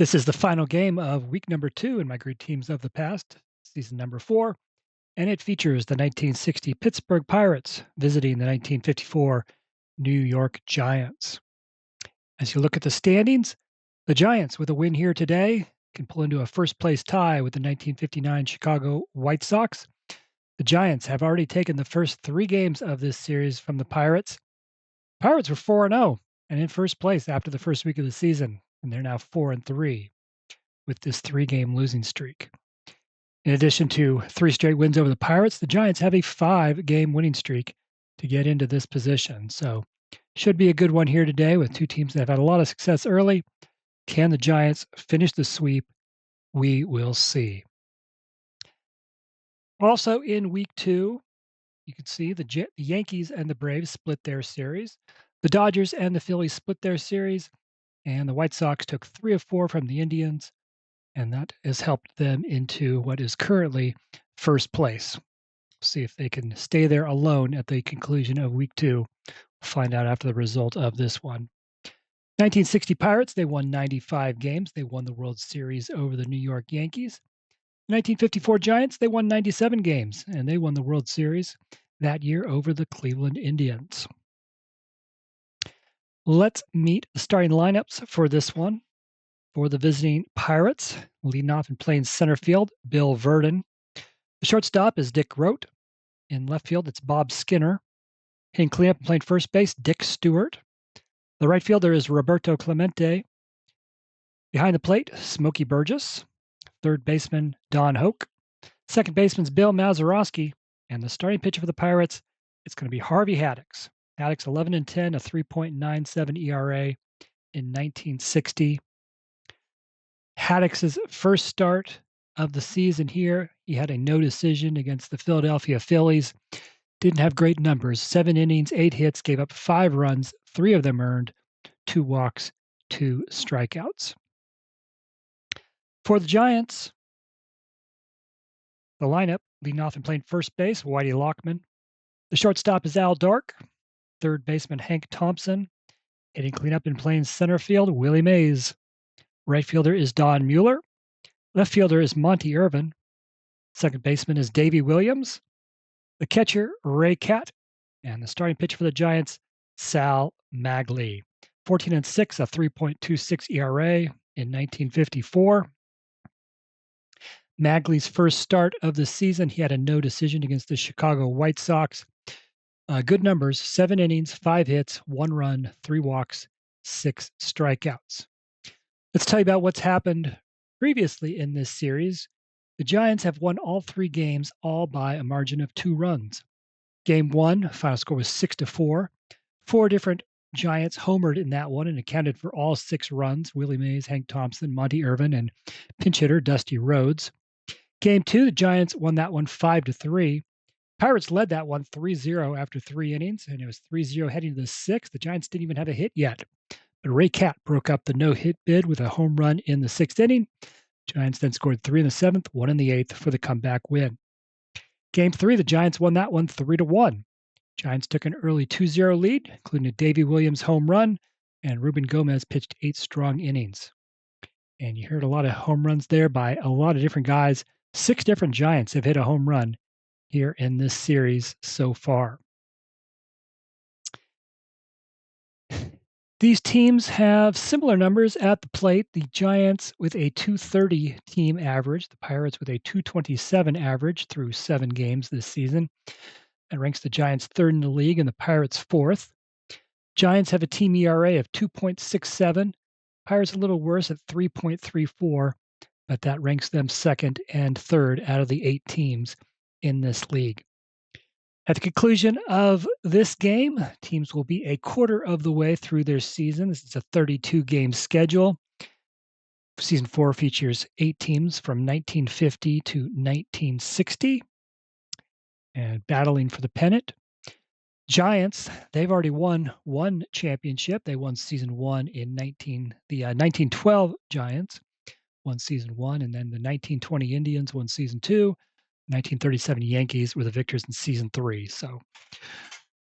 This is the final game of week number 2 in my great teams of the past, season number 4, and it features the 1960 Pittsburgh Pirates visiting the 1954 New York Giants. As you look at the standings, the Giants, with a win here today, can pull into a first place tie with the 1959 Chicago White Sox. The Giants have already taken the first 3 games of this series from the Pirates. Pirates were 4-0 and in first place after the first week of the season, and they're now 4-3 with this 3-game losing streak. In addition to 3 straight wins over the Pirates, the Giants have a 5-game winning streak to get into this position. So, should be a good one here today with 2 teams that have had a lot of success early. Can the Giants finish the sweep? We will see. Also in week 2, you can see the Yankees and the Braves split their series. The Dodgers and the Phillies split their series, and the White Sox took 3 of 4 from the Indians, and that has helped them into what is currently first place. See if they can stay there alone at the conclusion of week 2. We'll find out after the result of this one. 1960 Pirates, they won 95 games. They won the World Series over the New York Yankees. 1954 Giants, they won 97 games, and they won the World Series that year over the Cleveland Indians. Let's meet the starting lineups for this one. For the visiting Pirates, leading off and playing center field, Bill Verdon. The shortstop is Dick Rote. In left field, it's Bob Skinner. Hitting cleanup and playing first base, Dick Stewart. The right fielder is Roberto Clemente. Behind the plate, Smokey Burgess. Third baseman, Don Hoke. Second baseman's Bill Mazeroski. And the starting pitcher for the Pirates, it's going to be Harvey Haddix. Haddix 11-10, a 3.97 ERA in 1960. Haddix's first start of the season here, he had a no decision against the Philadelphia Phillies. Didn't have great numbers. 7 innings, 8 hits, gave up 5 runs, 3 of them earned, 2 walks, 2 strikeouts. For the Giants, the lineup leading off and playing first base, Whitey Lockman. The shortstop is Al Dark. Third baseman, Hank Thompson. Hitting cleanup and playing center field, Willie Mays. Right fielder is Don Mueller. Left fielder is Monty Irvin. Second baseman is Davy Williams. The catcher, Ray Catt. And the starting pitcher for the Giants, Sal Maglie. 14-6, a 3.26 ERA in 1954. Magley's first start of the season, he had a no decision against the Chicago White Sox. Good numbers, 7 innings, 5 hits, 1 run, 3 walks, 6 strikeouts. Let's tell you about what's happened previously in this series. The Giants have won all 3 games, all by a margin of 2 runs. Game 1, final score was 6-4. 4 different Giants homered in that one and accounted for all 6 runs. Willie Mays, Hank Thompson, Monty Irvin, and pinch hitter Dusty Rhodes. Game 2, the Giants won that one 5-3. Pirates led that one 3-0 after 3 innings, and it was 3-0 heading to the 6th. The Giants didn't even have a hit yet. But Ray Catt broke up the no-hit bid with a home run in the 6th inning. Giants then scored 3 in the 7th, 1 in the 8th for the comeback win. Game 3, the Giants won that one 3-1. Giants took an early 2-0 lead, including a Davy Williams home run, and Ruben Gomez pitched 8 strong innings. And you heard a lot of home runs there by a lot of different guys. 6 different Giants have hit a home run here in this series so far. These teams have similar numbers at the plate. The Giants with a 230 team average, the Pirates with a 227 average through 7 games this season. That ranks the Giants 3rd in the league and the Pirates 4th. Giants have a team ERA of 2.67. Pirates a little worse at 3.34, but that ranks them 2nd and 3rd out of the 8 teams in this league. At the conclusion of this game, teams will be a quarter of the way through their season. This is a 32-game schedule. Season 4 features 8 teams from 1950 to 1960 and battling for the pennant. Giants, they've already won 1 championship. They won season 1 in 1912 Giants won season 1, and then the 1920 Indians won season 2. 1937 Yankees were the victors in season 3. So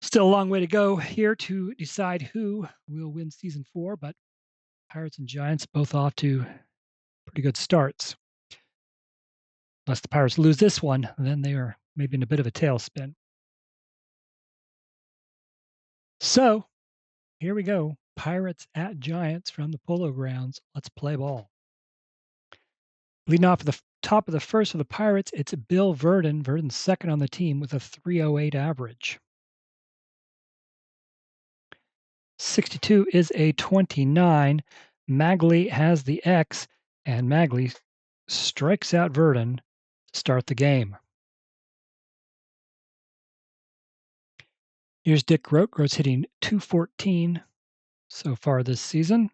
still a long way to go here to decide who will win season 4, but Pirates and Giants both off to pretty good starts. Unless the Pirates lose this one, then they are maybe in a bit of a tailspin. So here we go. Pirates at Giants from the Polo Grounds. Let's play ball. Leading off at the top of the first for the Pirates, it's Bill Verdon. Verdon's second on the team with a 308 average. 62 is a 29. Maglie has the X, and Maglie strikes out Verdon to start the game. Here's Dick Groat. Groat's hitting .214 so far this season.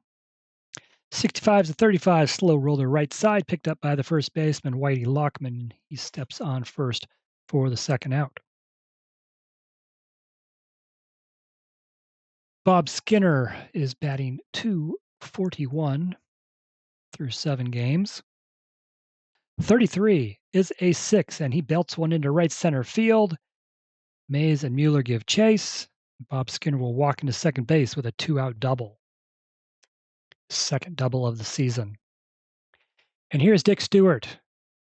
65 is a 35, slow roller right side, picked up by the first baseman, Whitey Lockman. He steps on first for the second out. Bob Skinner is batting .241 through 7 games. 33 is a 6, and he belts one into right center field. Mays and Mueller give chase. Bob Skinner will walk into second base with a 2-out double. Second double of the season. And here's Dick Stewart.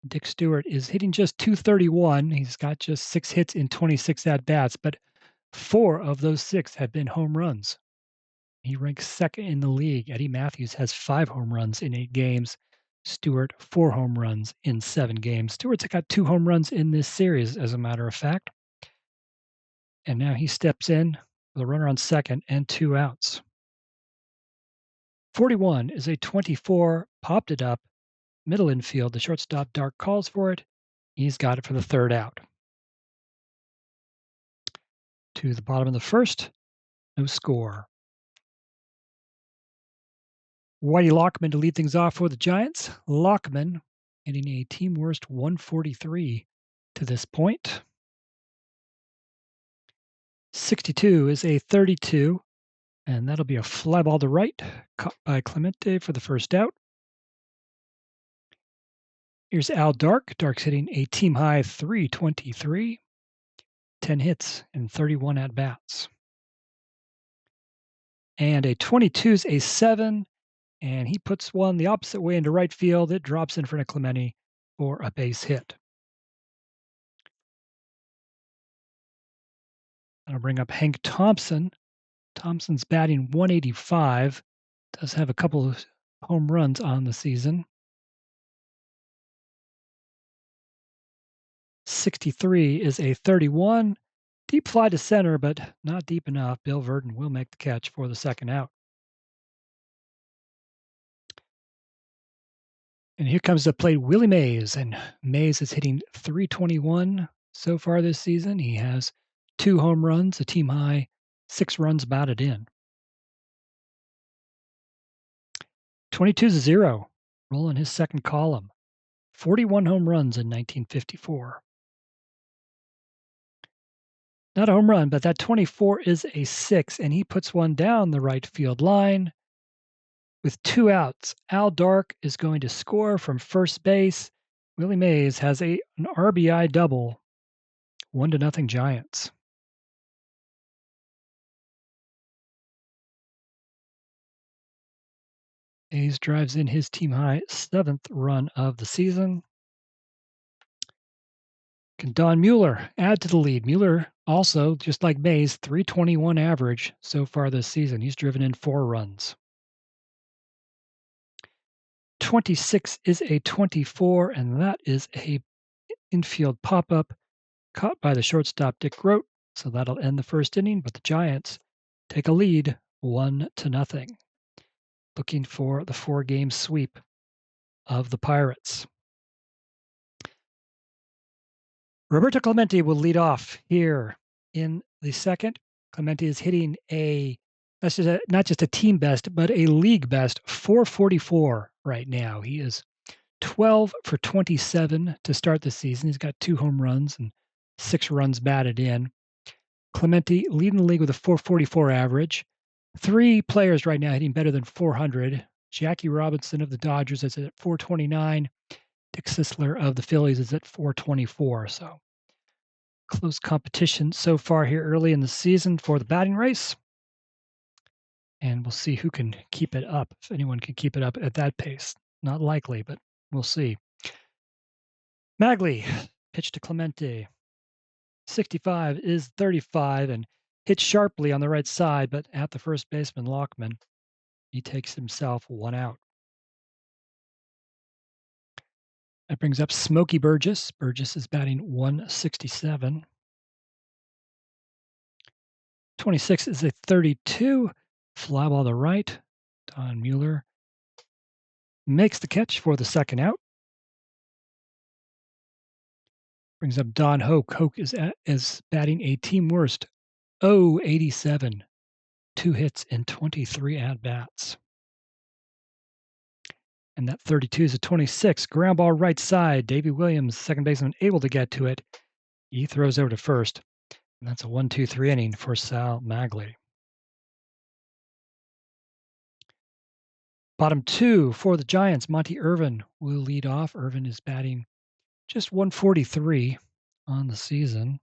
Dick Stewart is hitting just .231. He's got just 6 hits in 26 at-bats, but 4 of those 6 have been home runs. He ranks second in the league. Eddie Matthews has 5 home runs in 8 games. Stewart, 4 home runs in 7 games. Stewart's got 2 home runs in this series, as a matter of fact. And now he steps in with a runner on second and 2 outs. 41 is a 24, popped it up, middle infield. The shortstop, Dark, calls for it. He's got it for the 3rd out. To the bottom of the first, no score. Whitey Lockman to lead things off for the Giants. Lockman hitting a team worst 143 to this point. 62 is a 32, and that'll be a fly ball to right, caught by Clemente for the first out. Here's Al Dark. Dark's hitting a team high 323, 10 hits and 31 at-bats. And a 22 is a 7, and he puts one the opposite way into right field. It drops in front of Clemente for a base hit. I'll bring up Hank Thompson. Thompson's batting .185. Does have a couple of home runs on the season. 63 is a 31. Deep fly to center, but not deep enough. Bill Verdon will make the catch for the second out. And here comes the plate, Willie Mays. And Mays is hitting .321 so far this season. He has 2 home runs, a team high, 6 runs batted in. 22 is a 0, rolling his second column. 41 home runs in 1954. Not a home run, but that 24 is a 6, and he puts one down the right field line. With 2 outs, Al Dark is going to score from first base. Willie Mays has an RBI double. 1-0 Giants. Mays drives in his team high 7th run of the season. Can Don Mueller add to the lead? Mueller also, just like Mays, 321 average so far this season. He's driven in 4 runs. 26 is a 24, and that is a infield pop-up caught by the shortstop, Dick Groat. So that'll end the first inning, but the Giants take a lead 1-0. Looking for the 4-game sweep of the Pirates. Roberto Clemente will lead off here in the second. Clemente is hitting not just a team best, but a league best, 444 right now. He is 12 for 27 to start the season. He's got 2 home runs and 6 runs batted in. Clemente leading the league with a 444 average. 3 players right now hitting better than 400. Jackie Robinson of the Dodgers is at 429. Dick Sisler of the Phillies is at 424. So close competition so far here early in the season for the batting race. And we'll see who can keep it up, if anyone can keep it up at that pace. Not likely, but we'll see. Maglie, pitch to Clemente. 65 is 35 and hits sharply on the right side, but at the first baseman, Lockman. He takes himself one out. That brings up Smokey Burgess. Burgess is batting 167. 26 is a 32. Fly ball to right. Don Mueller makes the catch for the second out. Brings up Don Hoke. Hoke is batting a team worst 087. 2 hits in 23 at-bats. And that 32 is a 26. Ground ball right side. Davey Williams, second baseman, able to get to it. He throws over to first. And that's a 1-2-3 inning for Sal Maglie. Bottom 2 for the Giants. Monty Irvin will lead off. Irvin is batting just 143 on the season.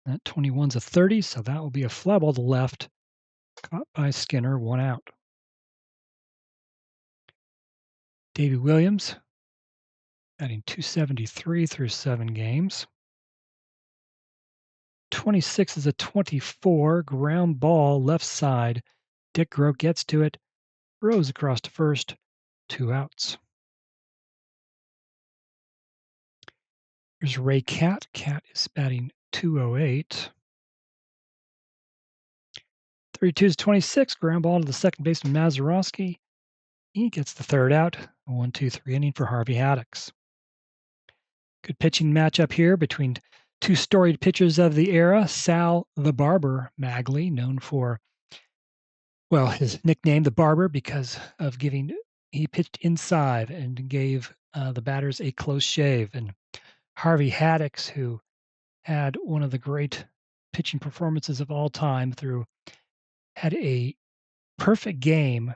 That 21's a 30, so that will be a fly ball to left. Caught by Skinner, 1 out. Davey Williams batting 273 through 7 games. 26 is a 24. Ground ball left side. Dick Grote gets to it. Throws across to first. 2 outs. Here's Ray Cat. Cat is batting 208. 32 is 26. Ground ball to the second baseman, Mazeroski. He gets the third out. A 1-2-3 inning for Harvey Haddix. Good pitching matchup here between two storied pitchers of the era. Sal the Barber Maglie, known for, well, his nickname, the Barber, because of he pitched inside and gave the batters a close shave. And Harvey Haddix, who had one of the great pitching performances of all time had a perfect game.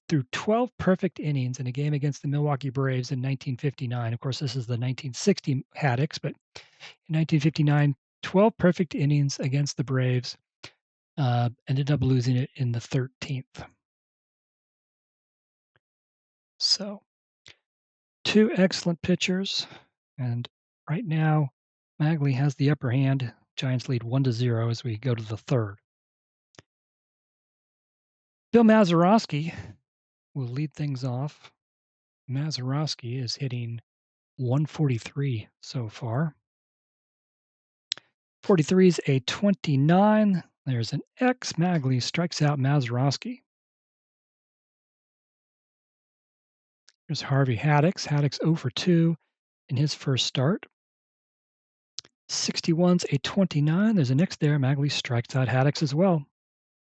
Through 12 perfect innings in a game against the Milwaukee Braves in 1959. Of course, this is the 1960 Haddix, but in 1959, 12 perfect innings against the Braves, ended up losing it in the 13th. So, two excellent pitchers, and right now, Maglie has the upper hand. Giants lead 1-0 as we go to the third. Bill Mazeroski will lead things off. Mazeroski is hitting 143 so far. 43 is a 29. There's an X. Maglie strikes out Mazeroski. Here's Harvey Haddix. Haddix 0 for 2 in his first start. 61's a 29. There's an X there. Maglie strikes out Haddix as well.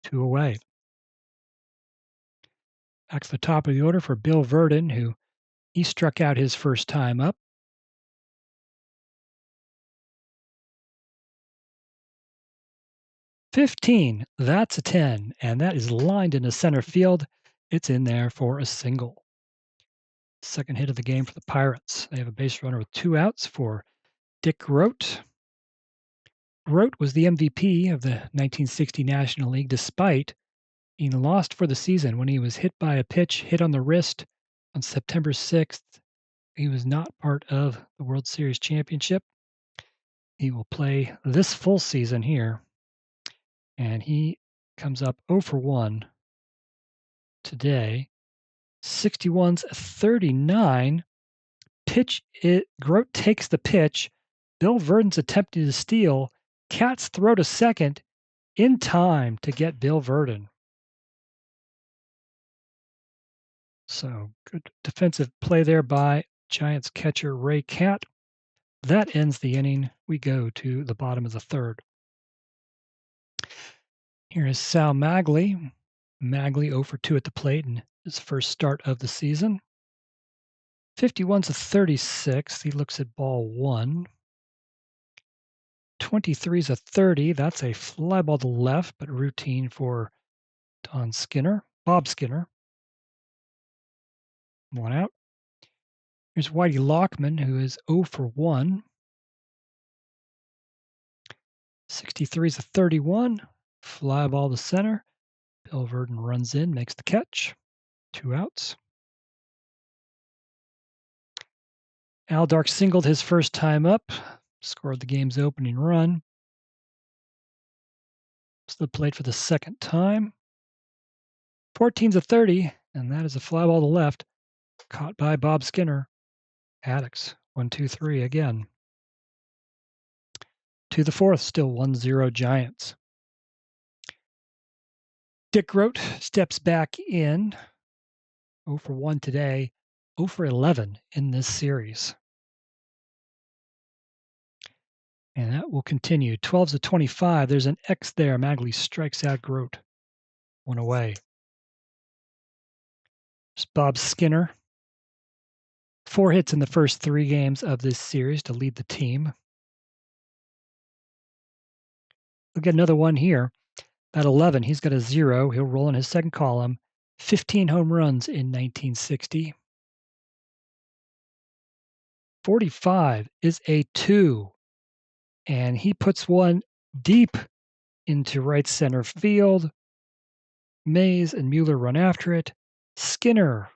2 away. Back to the top of the order for Bill Verdon, who he struck out his first time up. 15, that's a 10, and that is lined into center field. It's in there for a single. Second hit of the game for the Pirates. They have a base runner with 2 outs for Dick Grote. Grote was the MVP of the 1960 National League, despite being lost for the season when he was hit by a pitch hit on the wrist on September 6th. He was not part of the World Series championship. He will play this full season here, and he comes up 0 for 1 today. 61's 39. Grote takes the pitch. Bill Verdon's attempting to steal. Cat's throw to second in time to get Bill Verdon. So good defensive play there by Giants catcher Ray Cat. That ends the inning. We go to the bottom of the third. Here is Sal Maglie. Maglie 0 for 2 at the plate in his first start of the season. 51's a 36. He looks at ball 1. 23's a 30. That's a fly ball to left, but routine for Bob Skinner. 1 out. Here's Whitey Lockman, who is 0 for 1. 63's a 31. Fly ball to center. Bill Verdon runs in, makes the catch. 2 outs. Al Dark singled his first time up, scored the game's opening run. To the plate for the second time. 14's a 30, and that is a fly ball to left, caught by Bob Skinner. Haddix, 1-2-3 again. To the fourth, still 1-0 Giants. Dick Grote steps back in. 0 for 1 today, 0 for 11 in this series. And that will continue. 12's a 25. There's an X there. Maglie strikes out Grote. 1 away. There's Bob Skinner. 4 hits in the first 3 games of this series to lead the team. We'll get another one here. At 11, he's got a 0. He'll roll in his second column. 15 home runs in 1960. 45 is a 2. And he puts one deep into right center field. Mays and Mueller run after it. Skinner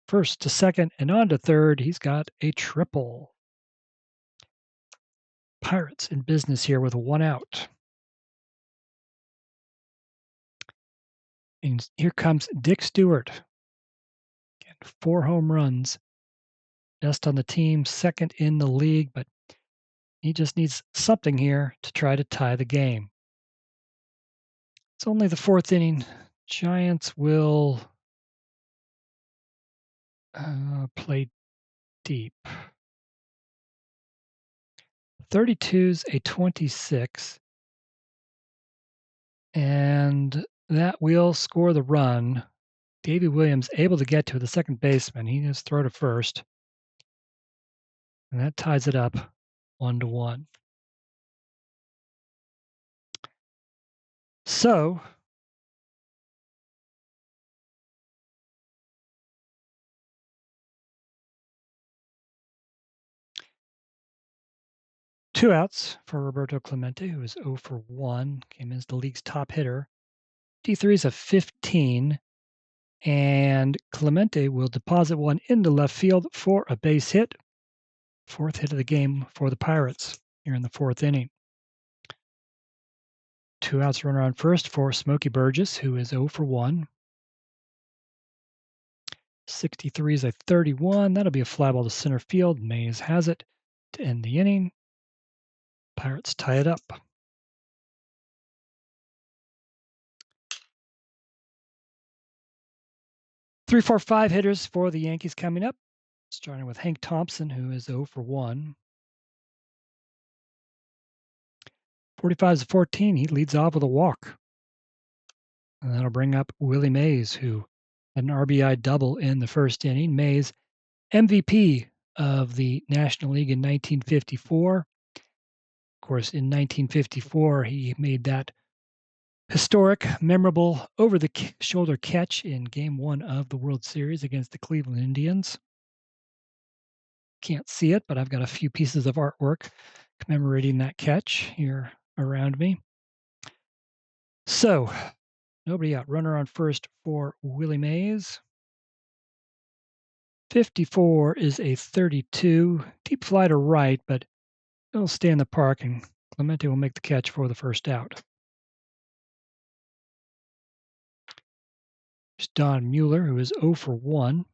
first to second and on to third. He's got a triple. Pirates in business here with 1 out. And here comes Dick Stewart. Again, 4 home runs. Best on the team, second in the league, but he just needs something here to try to tie the game. It's only the 4th inning. Giants will play deep. 32's a 26. And that will score the run. Davey Williams able to get to the second baseman. He has throw to first. And that ties it up 1-1. So, two outs for Roberto Clemente, who is 0 for 1, came in as the league's top hitter. D3's a 15, and Clemente will deposit one into left field for a base hit. 4th hit of the game for the Pirates here in the 4th inning. 2 outs, runner on first for Smokey Burgess, who is 0 for 1. 63 is a 31. That'll be a fly ball to center field. Mays has it to end the inning. Pirates tie it up. Three, 4, 5 hitters for the Yankees coming up, starting with Hank Thompson, who is 0 for 1. 45 is a 14. He leads off with a walk. And that'll bring up Willie Mays, who had an RBI double in the first inning. Mays, MVP of the National League in 1954. Of course, in 1954, he made that historic, memorable, over-the-shoulder catch in Game 1 of the World Series against the Cleveland Indians. Can't see it, but I've got a few pieces of artwork commemorating that catch here around me. So, nobody out. Runner on first for Willie Mays. 54 is a 32. Deep fly to right, but it'll stay in the park, and Clemente will make the catch for the first out. There's Don Mueller, who is 0 for 1.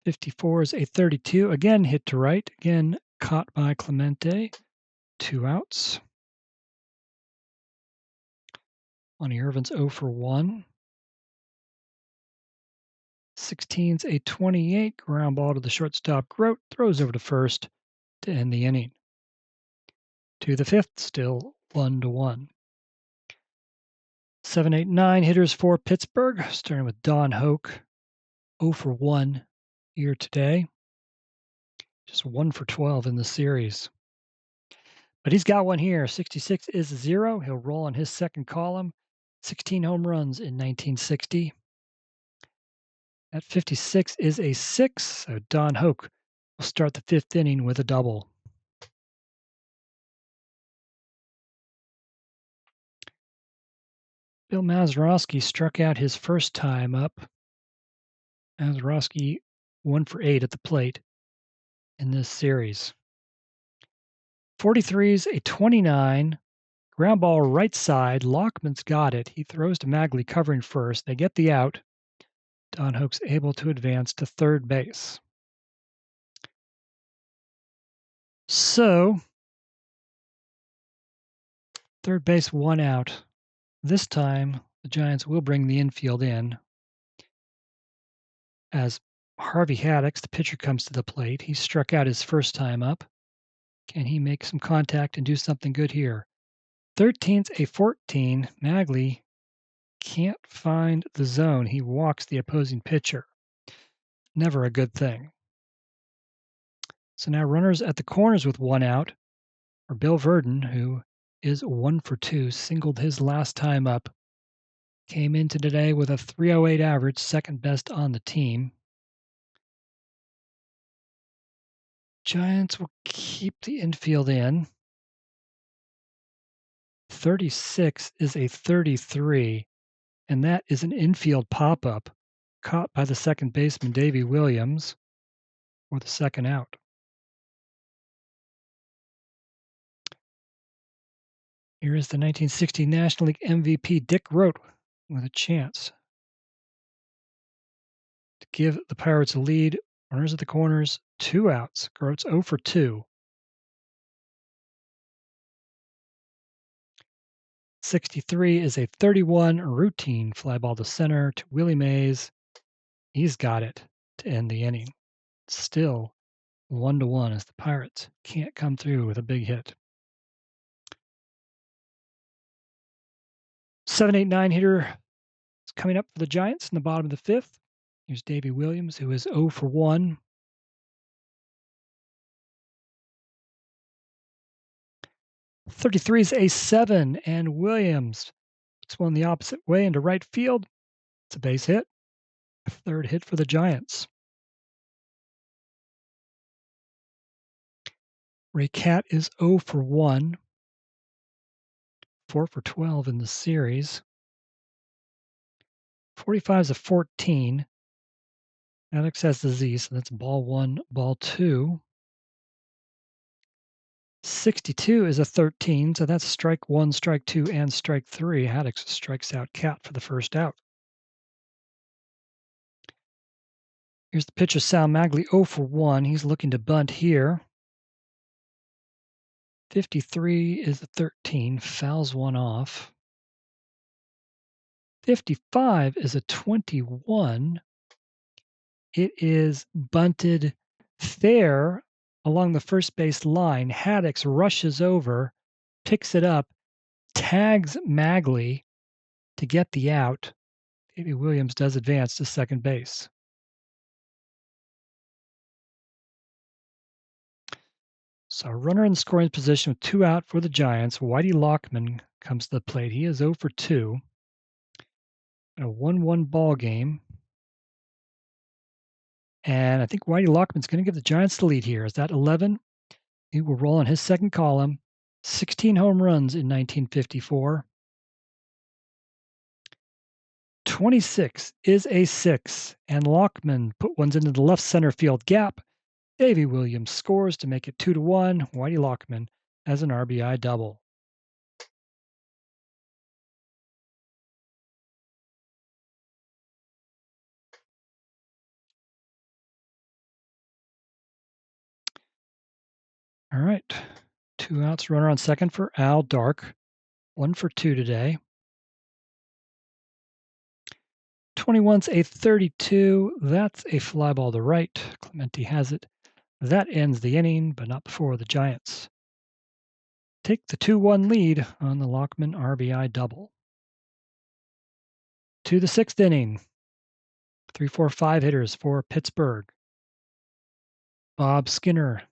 54 is a 32. Again, hit to right. Again, caught by Clemente. 2 outs. Lonnie Irvin's 0 for 1. 16's a 28. Ground ball to the shortstop. Grote throws over to first to end the inning. To the 5th, still 1-1. 7, 8, 9 hitters for Pittsburgh, starting with Don Hoke. 0 for 1 here today. Just 1 for 12 in the series. But he's got one here. 66 is a 0. He'll roll on his second column. 16 home runs in 1960. At 56 is a 6. So Don Hoke will start the 5th inning with a double. Bill Mazeroski struck out his first time up. Mazeroski 1 for 8 at the plate in this series. 43's a 29. Ground ball right side. Lockman's got it. He throws to Maglie covering first. They get the out. Don Hoek's able to advance to third base. So, third base, 1 out. This time, the Giants will bring the infield in as Harvey Haddix, the pitcher, comes to the plate. He struck out his first time up. Can he make some contact and do something good here? 13's a 14. Maglie can't find the zone. He walks the opposing pitcher. Never a good thing. So now runners at the corners with 1 out are Bill Verdon, who is 1 for 2, singled his last time up. Came into today with a 308 average, second best on the team. Giants will keep the infield in. 36 is a 33, and that is an infield pop-up caught by the second baseman, Davy Williams, for the second out. Here is the 1960 National League MVP, Dick Rote, with a chance to give the Pirates a lead. Runners at the corners, 2 outs. Rote's 0 for 2. 63 is a 31, routine fly ball to center to Willie Mays. He's got it to end the inning. Still 1-1 as the Pirates can't come through with a big hit. 7, 8, 9 hitter is coming up for the Giants in the bottom of the 5th. Here's Davy Williams, who is 0 for 1. 33 is a 7, and Williams puts one the opposite way into right field. It's a base hit. Third hit for the Giants. Ray Catt is 0 for 1. 4 for 12 in the series. 45 is a 14. Alex has the Z, so that's ball 1, ball 2. 62 is a 13, so that's strike 1, strike 2, and strike 3. Haddix strikes out Catt for the first out. Here's the pitcher, Sal Maglie, 0 for 1. He's looking to bunt here. 53 is a 13, fouls one off. 55 is a 21. It is bunted fair along the first base line. Haddix rushes over, picks it up, tags Maglie to get the out. Davy Williams does advance to second base. So runner in scoring position with 2 out for the Giants. Whitey Lockman comes to the plate. He is 0 for 2. A 1-1 ball game. And I think Whitey Lockman's going to give the Giants the lead here. Is that 11? He will roll on his second column. 16 home runs in 1954. 26 is a 6, and Lockman put ones into the left center field gap. Davy Williams scores to make it 2-1. Whitey Lockman has an RBI double. All right. 2 outs, runner on second for Al Dark. 1 for 2 today. 21's a 32. That's a fly ball to right. Clemente has it. That ends the inning, but not before the Giants take the 2-1 lead on the Lockman RBI double. To the 6th inning. 3, 4, 5 hitters for Pittsburgh. Bob Skinner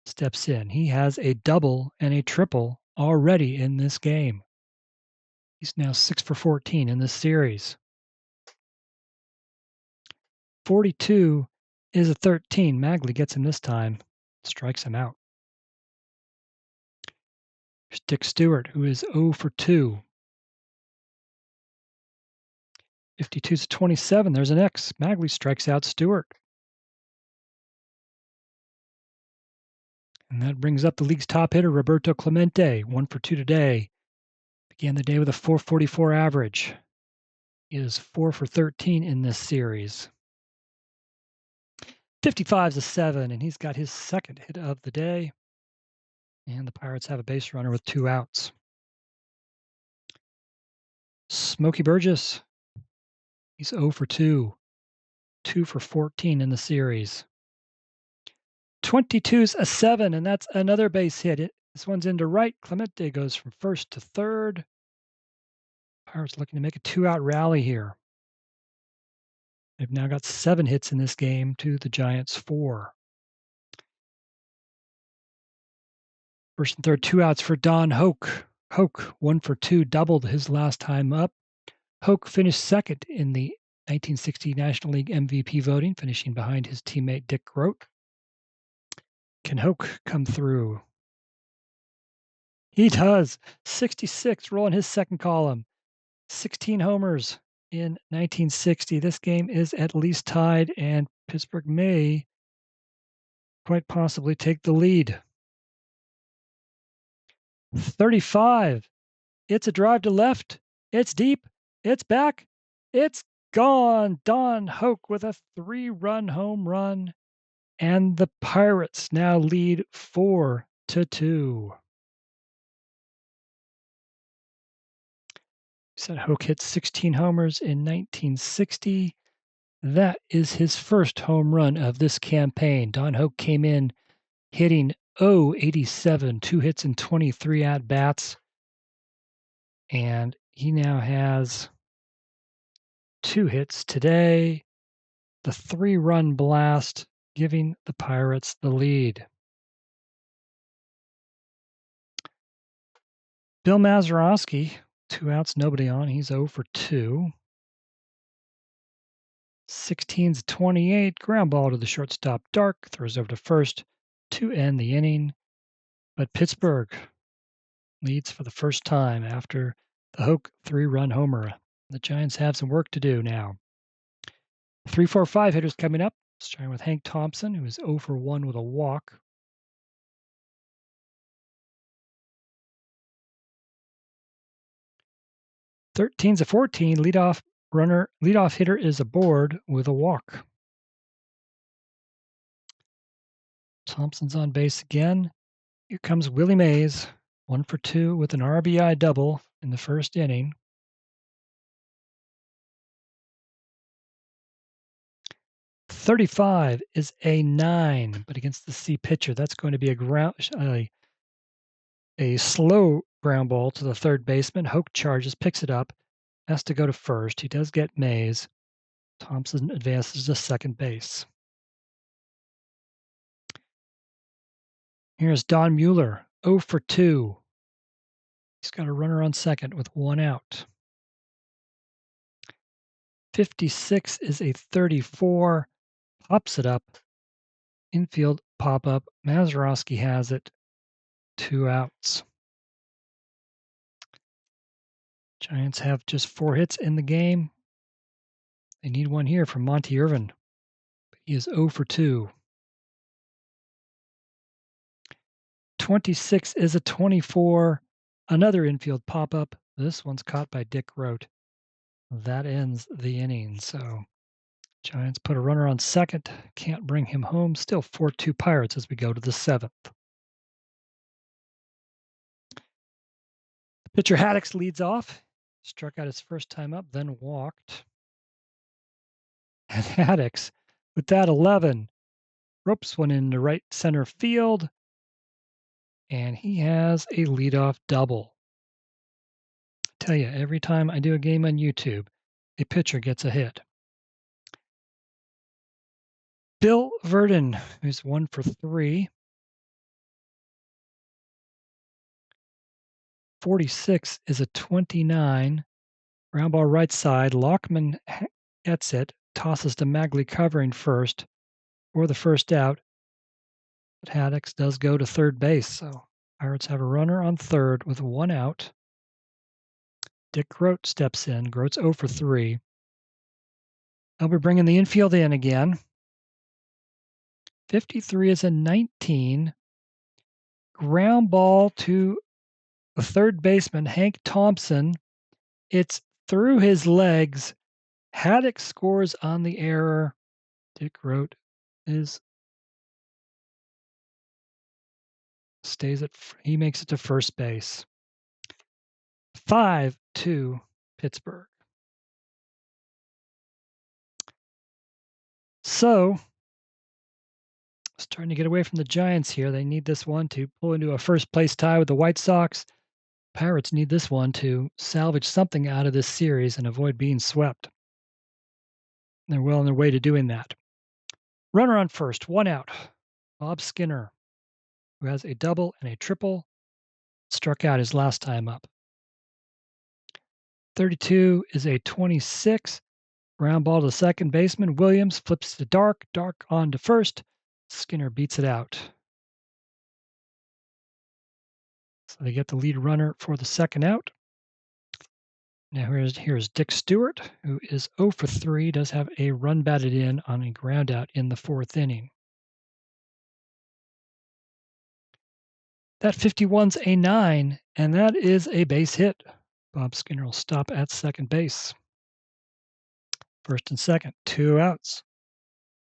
steps in. He has a double and a triple already in this game. He's now 6 for 14 in this series. 42 is a 13. Maglie gets him this time, strikes him out. There's Dick Stewart, who is 0 for 2. 52-27. There's an X. Maglie strikes out Stewart. And that brings up the league's top hitter, Roberto Clemente, 1 for 2 today. Began the day with a 444 average. He is 4 for 13 in this series. 55-7, and he's got his second hit of the day. And the Pirates have a base runner with 2 outs. Smokey Burgess, he's 0 for 2. 2 for 14 in the series. 22-7, and that's another base hit. This one's into right. Clemente goes from first to third. Pirates looking to make a 2-out rally here. They've now got 7 hits in this game to the Giants' 4. First and third, 2 outs for Don Hoke. Hoke, 1 for 2, doubled his last time up. Hoke finished second in the 1960 National League MVP voting, finishing behind his teammate Dick Groat. Can Hoke come through? He does. 66, rolling his second column. 16 homers in 1960. This game is at least tied, and Pittsburgh may quite possibly take the lead. 35. It's a drive to left. It's deep. It's back. It's gone. Don Hoke with a 3-run home run. And the Pirates now lead 4-2. Said Hoke hit 16 homers in 1960. That is his first home run of this campaign. Don Hoke came in hitting .087, 2 hits and 23 at-bats. And he now has 2 hits today. The 3-run blast giving the Pirates the lead. Bill Mazeroski, 2 outs, nobody on. He's 0 for 2. 16-28, ground ball to the shortstop, Dark, throws over to first to end the inning. But Pittsburgh leads for the first time after the Hoke 3-run homer. The Giants have some work to do now. 3, 4, 5 hitters coming up. Starting with Hank Thompson, who is 0 for 1 with a walk. (13-14), leadoff hitter is aboard with a walk. Thompson's on base again. Here comes Willie Mays, 1 for 2 with an RBI double in the first inning. 35 is a 9, but against the C pitcher, that's going to be a slow ground ball to the third baseman. Hoke charges, picks it up, has to go to first. He does get Mays. Thompson advances to second base. Here's Don Mueller, 0 for 2. He's got a runner on second with 1 out. 56 is a 34. Pops it up. Infield pop-up. Mazeroski has it. 2 outs. Giants have just 4 hits in the game. They need one here from Monty Irvin. He is 0 for 2. 26 is a 24. Another infield pop-up. This one's caught by Dick Groat. That ends the inning. So Giants put a runner on second. Can't bring him home. Still 4-2 Pirates as we go to the 7th. Pitcher Haddix leads off. Struck out his first time up, then walked. And Haddix, with that 11, ropes one into right center field. And he has a leadoff double. I tell you, every time I do a game on YouTube, a pitcher gets a hit. Bill Verdon, who's 1 for 3. 46 is a 29. Ground ball right side. Lockman gets it. Tosses to Maglie covering first for the first out. But Haddix does go to third base. So Pirates have a runner on third with 1 out. Dick Groat steps in. Groat's 0 for 3. I'll be bringing the infield in again. 53 is a 19. Ground ball to the third baseman, Hank Thompson. It's through his legs. Haddix scores on the error. Dick wrote he makes it to first base. 5-2 Pittsburgh. So, starting to get away from the Giants here. They need this one to pull into a first place tie with the White Sox. Pirates need this one to salvage something out of this series and avoid being swept. They're well on their way to doing that. Runner on first, one out. Bob Skinner, who has a double and a triple, struck out his last time up. 32 is a 26. Ground ball to second baseman. Williams flips to Dark. Dark on to first. Skinner beats it out. So they get the lead runner for the second out. Now here's Dick Stewart, who is 0 for 3, does have a run batted in on a ground out in the fourth inning. That 51's a 9, and that is a base hit. Bob Skinner will stop at second base. First and second, 2 outs.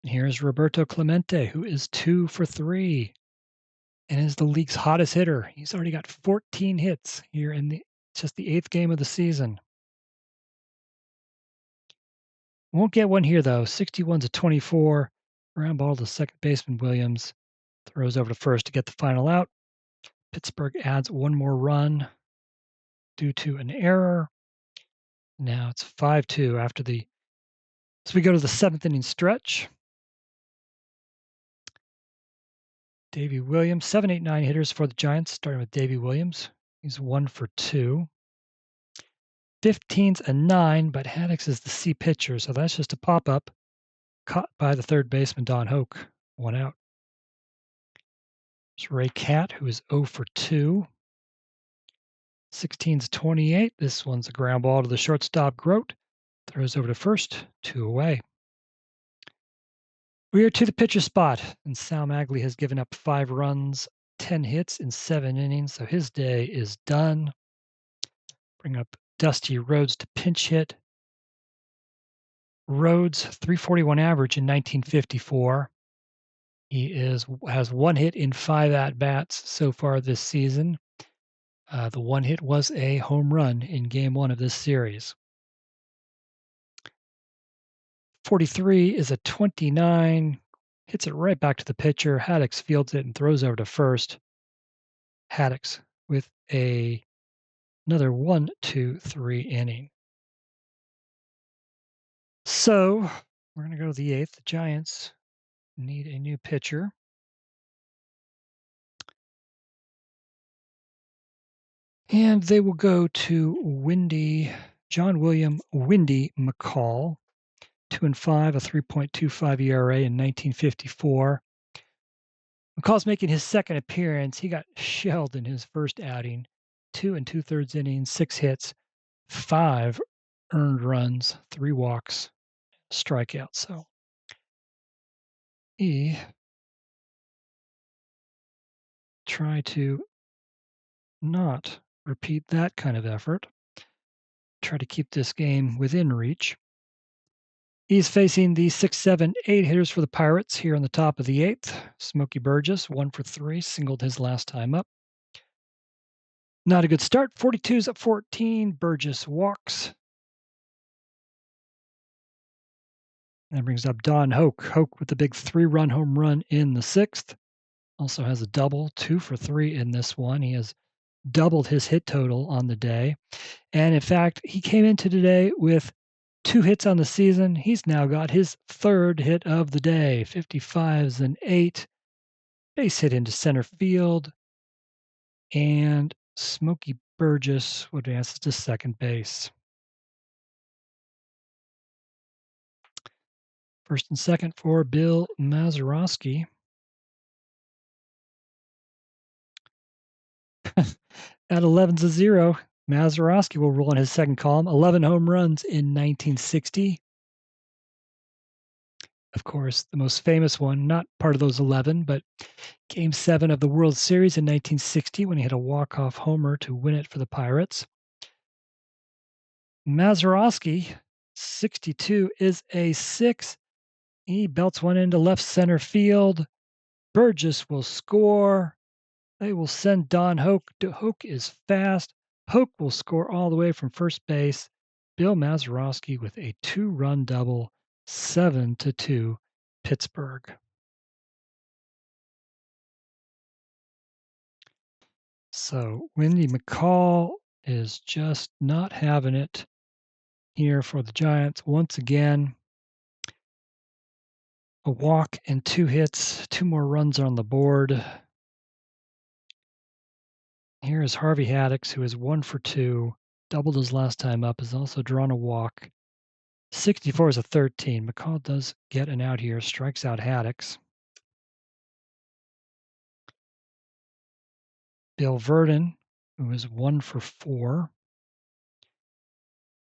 And here's Roberto Clemente, who is 2 for 3 and is the league's hottest hitter. He's already got 14 hits here in just the 8th game of the season. Won't get one here, though. 61's a 24. Ground ball to second baseman Williams. Throws over to first to get the final out. Pittsburgh adds one more run due to an error. Now it's 5-2 so we go to the 7th inning stretch. Davey Williams, 7, 8, 9 hitters for the Giants, starting with Davey Williams. He's 1 for 2. 15's a 9, but Haddix is the C pitcher, so that's just a pop-up. Caught by the third baseman, Don Hoke. 1 out. There's Ray Catt, who is 0 for 2. 16's 28. This one's a ground ball to the shortstop, Grote. Throws over to first, 2 away. We are to the pitcher spot, and Sal Maglie has given up 5 runs, 10 hits in 7 innings, so his day is done. Bring up Dusty Rhodes to pinch hit. Rhodes, 341 average in 1954. He has 1 hit in 5 at-bats so far this season. The 1 hit was a home run in Game 1 of this series. 43 is a 29. Hits it right back to the pitcher. Haddix fields it and throws over to first. Haddix with another 1, 2, 3 inning. So we're going to go to the 8th. The Giants need a new pitcher. And they will go to John William Windy McCall, 2-5, a 3.25 ERA in 1954. McCall's making his second appearance. He got shelled in his first outing. 2 2/3 innings, 6 hits, 5 earned runs, 3 walks, strikeouts. So he tried to not repeat that kind of effort. Try to keep this game within reach. He's facing the 6, 7, 8 hitters for the Pirates here on the top of the 8th. Smokey Burgess, 1 for 3, singled his last time up. Not a good start. 42's at 14. Burgess walks. That brings up Don Hoke. Hoke with the big 3-run home run in the 6th. Also has a double, 2 for 3 in this one. He has doubled his hit total on the day. And in fact, he came into today with 2 hits on the season. He's now got his 3rd hit of the day. 55's an 8. Base hit into center field. And Smokey Burgess advances to second base. First and second for Bill Mazeroski. At 11's a 0. Mazeroski will roll in his second column. 11 home runs in 1960. of course, the most famous one, not part of those 11, but Game 7 of the World Series in 1960 when he hit a walk-off homer to win it for the Pirates. Mazeroski, 62, is a 6. He belts one into left center field. Burgess will score. They will send Don Hoke. Hoke is fast. Hoke will score all the way from first base. Bill Mazeroski with a 2-run double, 7-2 Pittsburgh. So Wendy McCall is just not having it here for the Giants once again. A walk and 2 hits, 2 more runs on the board. Here is Harvey Haddix, who is 1 for 2, doubled his last time up, has also drawn a walk. 64 is a 13. McCall does get an out here, strikes out Haddix. Bill Verdon, who is 1 for 4.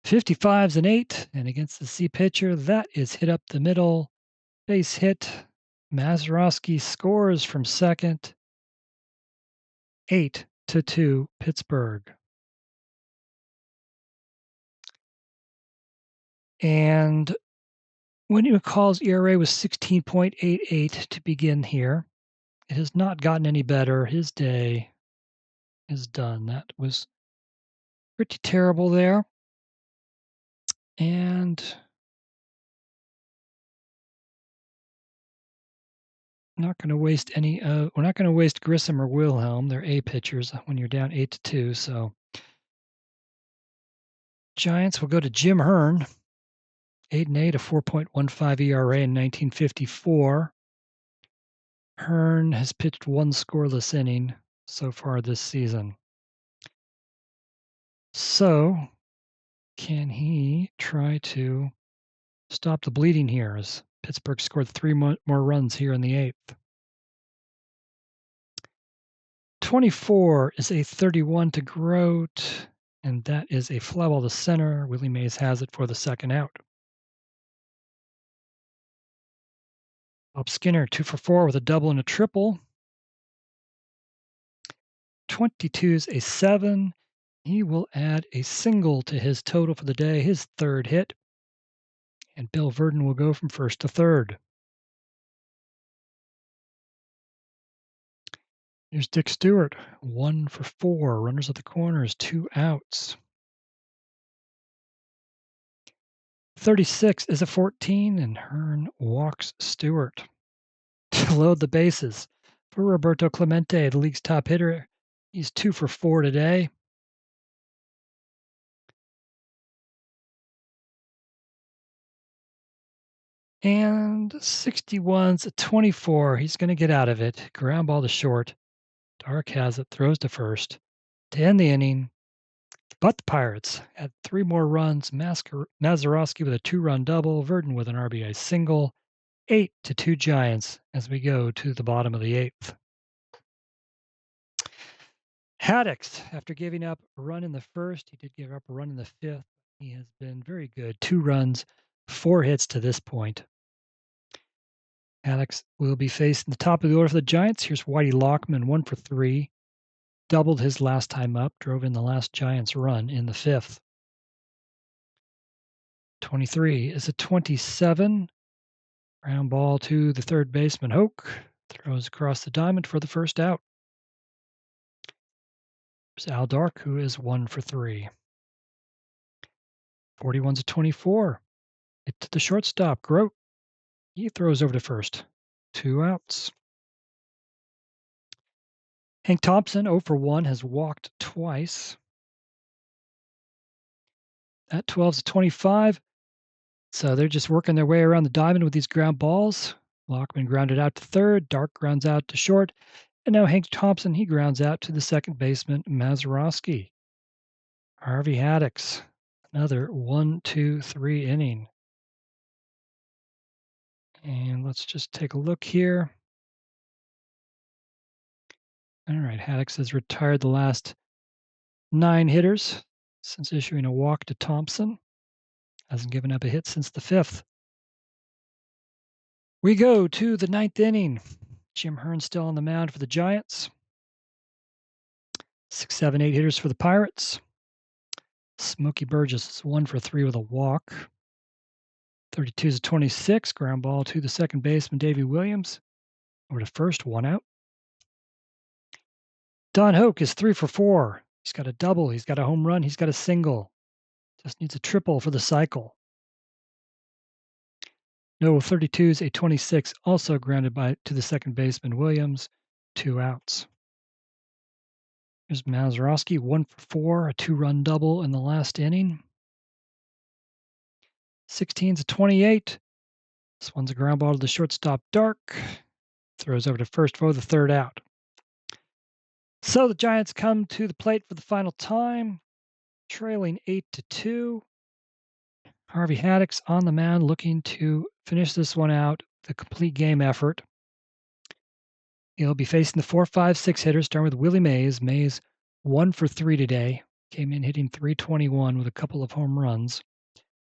55's an 8, and against the C pitcher, that is hit up the middle. Base hit. Mazeroski scores from second. 8-2 Pittsburgh. And Wendy McCall's ERA was 16.88 to begin here. It has not gotten any better. His day is done. That was pretty terrible there. And not going to waste any. We're not going to waste Grissom or Wilhelm. They're A pitchers when you're down 8-2. So Giants will go to Jim Hearn. 8-8, a 4.15 ERA in 1954. Hearn has pitched 1 scoreless inning so far this season. So, can he try to stop the bleeding here as Pittsburgh scored 3 more runs here in the 8th? 24 is a 31 to Grote, and that is a fly ball to center. Willie Mays has it for the second out. Bob Skinner, 2 for 4 with a double and a triple. 22's a 7. He will add a single to his total for the day, his 3rd hit. And Bill Verdon will go from first to third. Here's Dick Stewart, 1 for 4. Runners at the corners, 2 outs. 36 is a 14, and Hearn walks Stewart. To load the bases for Roberto Clemente, the league's top hitter. He's 2 for 4 today. And 61's a 24. He's going to get out of it. Ground ball to short. Dark has it, throws to first to end the inning. But the Pirates had 3 more runs. Mazeroski with a 2-run double. Verdon with an RBI single. 8-2 Giants as we go to the bottom of the 8th. Haddix, after giving up a run in the first, he did give up a run in the 5th. He has been very good. 2 runs, 4 hits to this point. Haddix will be facing the top of the order for the Giants. Here's Whitey Lockman, 1 for 3. Doubled his last time up, drove in the last Giants run in the 5th. 23 is a 27. Ground ball to the third baseman, Hoke. Throws across the diamond for the first out. There's Al Dark, who is 1 for 3. 41's a 24. Hit to the shortstop, Grote. He throws over to first. 2 outs. Hank Thompson, 0 for 1, has walked twice. That 12's a 25. So they're just working their way around the diamond with these ground balls. Lockman grounded out to third. Dark grounds out to short. And now Hank Thompson, he grounds out to the second baseman, Mazeroski. Harvey Haddix, another 1-2-3 inning. And let's just take a look here. All right, Haddix has retired the last 9 hitters since issuing a walk to Thompson. Hasn't given up a hit since the 5th. We go to the ninth inning. Jim Hearn still on the mound for the Giants. 6, 7, 8 hitters for the Pirates. Smokey Burgess is 1 for 3 with a walk. 32 is a 26. Ground ball to the second baseman, Davy Williams. Over to first, 1 out. Don Hoke is 3 for 4. He's got a double. He's got a home run. He's got a single. Just needs a triple for the cycle. No 32s, a 26, also grounded to the second baseman, Williams. 2 outs. Here's Mazeroski, 1 for 4, a 2-run double in the last inning. 16's a 28. This one's a ground ball to the shortstop, Dark. Throws over to first for the 3rd out. So the Giants come to the plate for the final time, trailing 8-2. Harvey Haddix on the mound looking to finish this one out, the complete game effort. He'll be facing the 4, 5, 6 hitters, starting with Willie Mays. Mays 1 for 3 today. Came in hitting .321 with a couple of home runs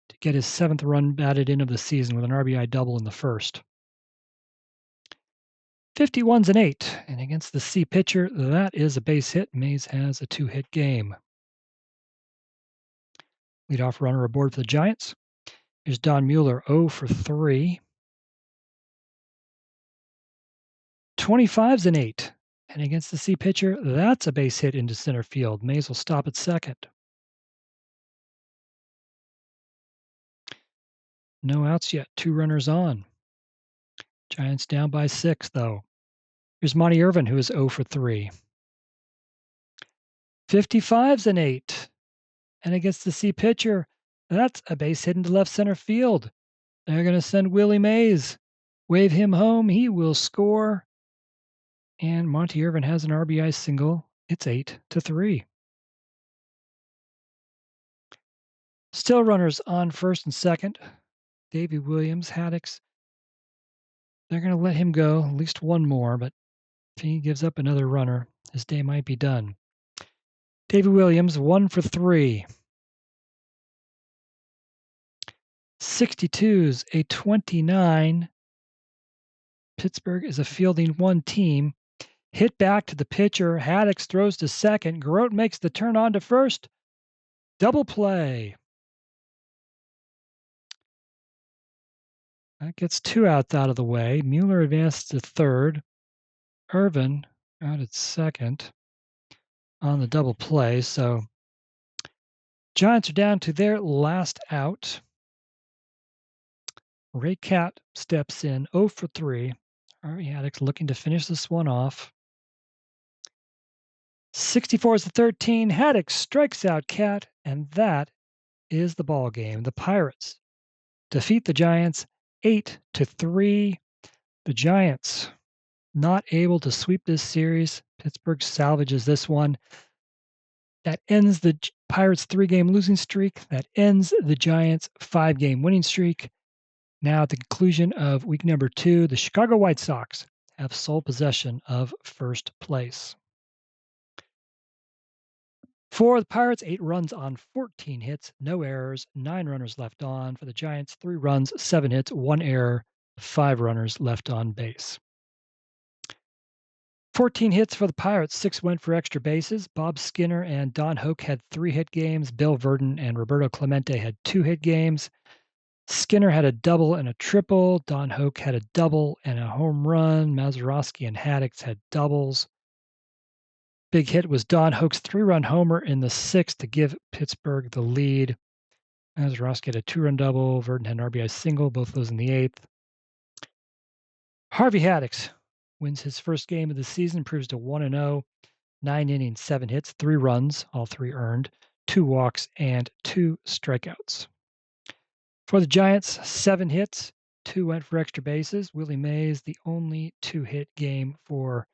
to get his 7th run batted in of the season with an RBI double in the first. 51's an 8, and against the C pitcher, that is a base hit. Mays has a 2-hit game. Leadoff runner aboard for the Giants. Here's Don Mueller, 0 for 3. 25's an 8, and against the C pitcher, that's a base hit into center field. Mays will stop at second. No outs yet, 2 runners on. Giants down by 6, though. Here's Monty Irvin, who is 0 for 3. 55's an 8, and against the C pitcher, that's a base hit into left center field. They're going to send Willie Mays. Wave him home. He will score. And Monty Irvin has an RBI single. It's 8-3. Still runners on first and second. Davy Williams, Haddix. They're going to let him go, at least one more, but if he gives up another runner, his day might be done. Davy Williams, 1 for 3. 62's a 29. Pittsburgh is a fielding 1 team. Hit back to the pitcher. Haddix throws to second. Grote makes the turn on to first. Double play. That gets 2 outs out of the way. Mueller advances to third. Irvin out at second on the double play. So Giants are down to their last out. Ray Cat steps in 0 for 3. Harvey Haddix looking to finish this one off. 64 is the 13. Haddix strikes out Cat, and that is the ball game. The Pirates defeat the Giants 8-3. The Giants not able to sweep this series. Pittsburgh salvages this one. That ends the Pirates' 3-game losing streak. That ends the Giants' 5-game winning streak. Now, at the conclusion of week number 2, the Chicago White Sox have sole possession of first place. For the Pirates, 8 runs on 14 hits, no errors, 9 runners left on. For the Giants, 3 runs, 7 hits, 1 error, 5 runners left on base. 14 hits for the Pirates, 6 went for extra bases. Bob Skinner and Don Hoke had 3-hit games. Bill Verdon and Roberto Clemente had 2-hit games. Skinner had a double and a triple. Don Hoke had a double and a home run. Mazeroski and Haddix had doubles. Big hit was Don Hoke's 3-run homer in the 6th to give Pittsburgh the lead. Mazeroski had a 2-run double. Verdon had an RBI single, both those in the 8th. Harvey Haddix wins his first game of the season, proves to 1-0. 9 innings, 7 hits, 3 runs, all 3 earned, 2 walks, and 2 strikeouts. For the Giants, 7 hits, 2 went for extra bases. Willie Mays, the only 2-hit game for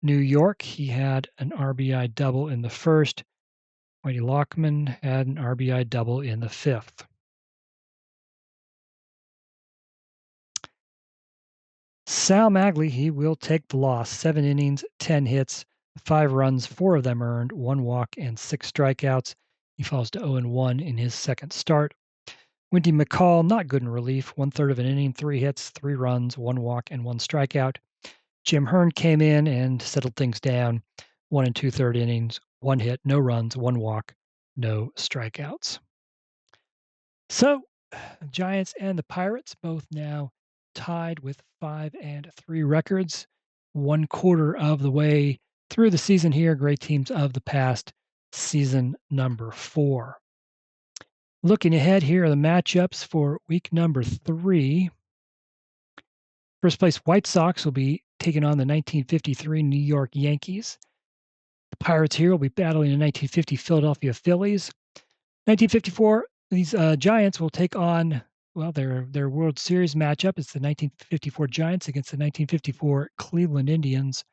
New York. He had an RBI double in the first. Whitey Lockman had an RBI double in the 5th. Sal Maglie, he will take the loss. 7 innings, 10 hits, 5 runs, 4 of them earned, 1 walk, and 6 strikeouts. He falls to 0-1 in his second start. Windy McCall, not good in relief, one-third of an inning, 3 hits, 3 runs, 1 walk, and 1 strikeout. Jim Hearn came in and settled things down, 1 and 2/3 innings, 1 hit, no runs, 1 walk, no strikeouts. So, Giants and the Pirates both now tied with 5-3 records, 1/4 of the way through the season here. Great teams of the past, season number 4. Looking ahead, here are the matchups for week number 3. First place White Sox will be taking on the 1953 New York Yankees. The Pirates here will be battling the 1950 Philadelphia Phillies. 1954, these Giants will take on, well, their World Series matchup. It's the 1954 Giants against the 1954 Cleveland Indians,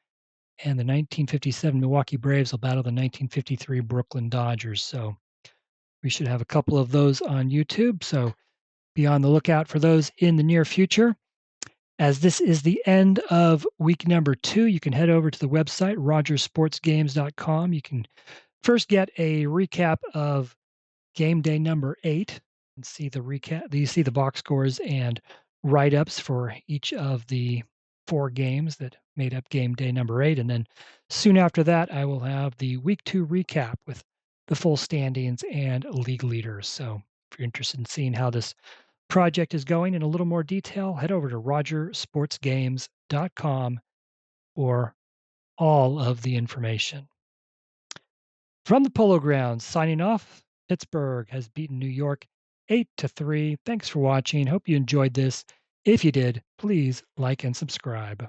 and the 1957 Milwaukee Braves will battle the 1953 Brooklyn Dodgers. So we should have a couple of those on YouTube. So be on the lookout for those in the near future. As this is the end of week number 2, you can head over to the website, rogersportsgames.com. You can first get a recap of game day number 8 and see the recap. You see the box scores and write-ups for each of the 4 games that made up game day number 8. And then soon after that, I will have the week 2 recap with the full standings and league leaders. So if you're interested in seeing how this project is going in a little more detail, head over to rogersportsgames.com for all of the information. From the Polo Grounds, signing off, Pittsburgh has beaten New York 8-3. Thanks for watching. Hope you enjoyed this. If you did, please like and subscribe.